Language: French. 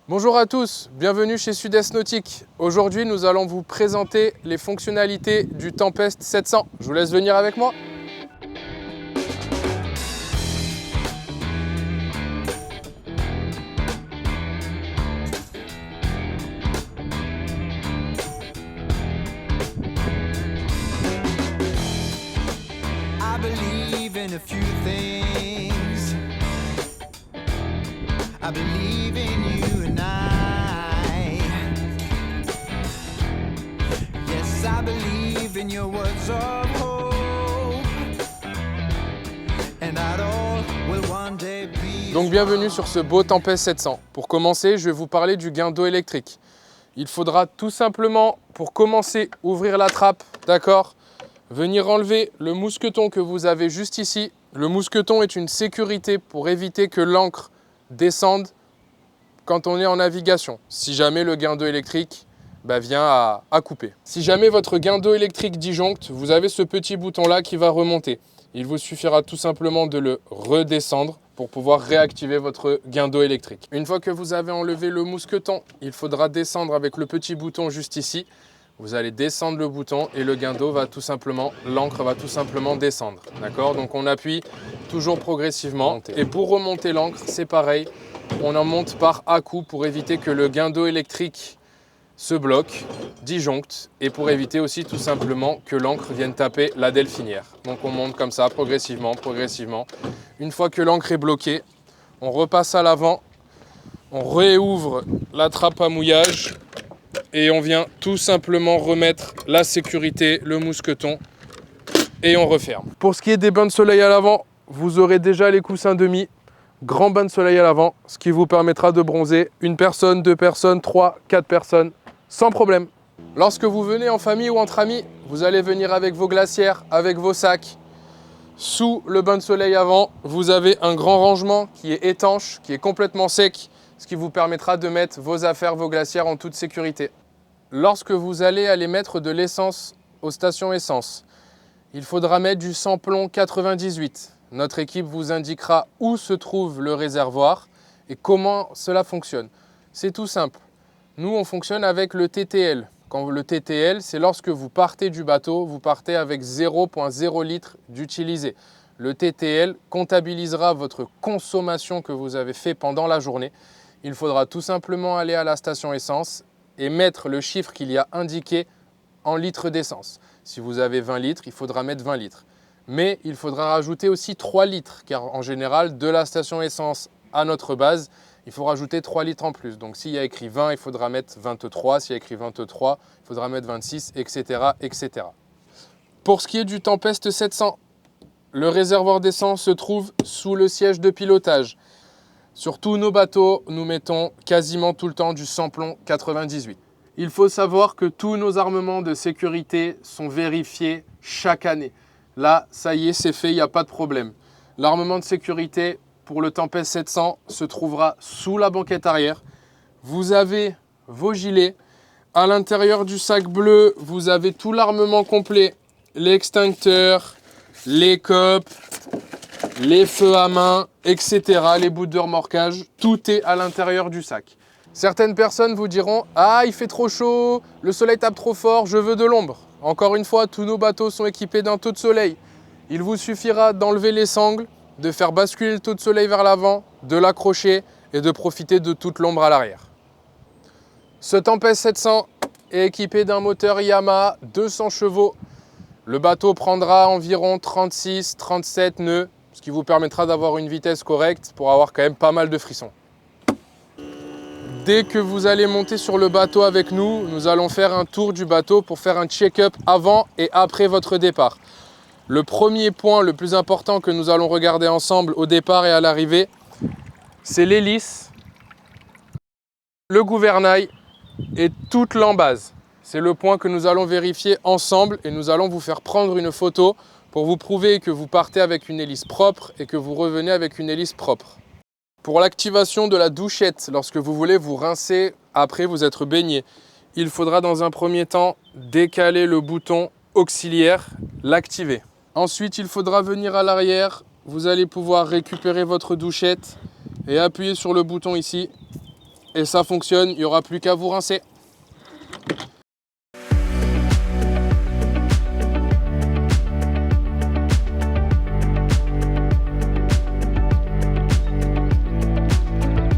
Bonjour à tous, bienvenue chez Sud-Est Nautique. Aujourd'hui, nous allons vous présenter les fonctionnalités du Tempest 700. Je vous laisse venir avec moi. I believe in a few things. I believe in you and I. Yes, I believe in your words of hope. And that all will one day be. Donc bienvenue sur ce beau Tempest 700. Pour commencer, je vais vous parler du gain d'eau électrique. Il faudra tout simplement, pour commencer, ouvrir la trappe, d'accord ? Venir enlever le mousqueton que vous avez juste ici. Le mousqueton est une sécurité pour éviter que l'encre descende quand on est en navigation. Si jamais le gain d'eau électrique vient à couper. Si jamais votre gain d'eau électrique disjoncte, vous avez ce petit bouton là qui va remonter. Il vous suffira tout simplement de le redescendre pour pouvoir réactiver votre gain d'eau électrique. Une fois que vous avez enlevé le mousqueton, il faudra descendre avec le petit bouton juste ici. Vous allez descendre le bouton et le gain d'eau va tout simplement, l'encre va tout simplement descendre. D'accord ? Donc on appuie toujours progressivement. Et pour remonter l'encre, c'est pareil. On en monte par à-coups pour éviter que le gain d'eau électrique se bloque, disjoncte, et pour éviter aussi tout simplement que l'encre vienne taper la delphinière. Donc on monte comme ça, progressivement, progressivement. Une fois que l'encre est bloquée, on repasse à l'avant, on réouvre la trappe à mouillage, et on vient tout simplement remettre la sécurité, le mousqueton, et on referme. Pour ce qui est des bains de soleil à l'avant, vous aurez déjà les coussins demi, grand bain de soleil à l'avant, ce qui vous permettra de bronzer une personne, deux personnes, 3, 4 personnes, sans problème. Lorsque vous venez en famille ou entre amis, vous allez venir avec vos glacières, avec vos sacs. Sous le bain de soleil avant, vous avez un grand rangement qui est étanche, qui est complètement sec, ce qui vous permettra de mettre vos affaires, vos glacières en toute sécurité. Lorsque vous allez aller mettre de l'essence aux stations essence, il faudra mettre du sans-plomb 98. Notre équipe vous indiquera où se trouve le réservoir et comment cela fonctionne. C'est tout simple. Nous, on fonctionne avec le TTL. Quand le TTL, c'est lorsque vous partez du bateau, vous partez avec 0,0 litre d'utilisé. Le TTL comptabilisera votre consommation que vous avez fait pendant la journée. Il faudra tout simplement aller à la station essence et mettre le chiffre qu'il y a indiqué en litres d'essence. Si vous avez 20 litres, il faudra mettre 20 litres. Mais il faudra rajouter aussi 3 litres, car en général, de la station essence à notre base, il faut rajouter 3 litres en plus. Donc s'il y a écrit 20, il faudra mettre 23. S'il y a écrit 23, il faudra mettre 26, etc., etc. Pour ce qui est du Tempest 700, le réservoir d'essence se trouve sous le siège de pilotage. Sur tous nos bateaux, nous mettons quasiment tout le temps du sans-plomb 98. Il faut savoir que tous nos armements de sécurité sont vérifiés chaque année. Là, ça y est, c'est fait, il n'y a pas de problème. L'armement de sécurité pour le Tempest 700 se trouvera sous la banquette arrière. Vous avez vos gilets. À l'intérieur du sac bleu, vous avez tout l'armement complet. L'extincteur, les copes, les feux à main, etc., les bouts de remorquage, tout est à l'intérieur du sac. Certaines personnes vous diront « Ah, il fait trop chaud, le soleil tape trop fort, je veux de l'ombre ». Encore une fois, tous nos bateaux sont équipés d'un taux de soleil. Il vous suffira d'enlever les sangles, de faire basculer le taux de soleil vers l'avant, de l'accrocher et de profiter de toute l'ombre à l'arrière. Ce Tempest 700 est équipé d'un moteur Yamaha 200 chevaux. Le bateau prendra environ 36-37 nœuds, ce qui vous permettra d'avoir une vitesse correcte pour avoir quand même pas mal de frissons. Dès que vous allez monter sur le bateau avec nous, nous allons faire un tour du bateau pour faire un check-up avant et après votre départ. Le premier point le plus important que nous allons regarder ensemble au départ et à l'arrivée, c'est l'hélice, le gouvernail et toute l'embase. C'est le point que nous allons vérifier ensemble et nous allons vous faire prendre une photo pour vous prouver que vous partez avec une hélice propre et que vous revenez avec une hélice propre. Pour l'activation de la douchette, lorsque vous voulez vous rincer après vous être baigné, il faudra dans un premier temps décaler le bouton auxiliaire, l'activer. Ensuite, il faudra venir à l'arrière, vous allez pouvoir récupérer votre douchette et appuyer sur le bouton ici et ça fonctionne, il n'y aura plus qu'à vous rincer.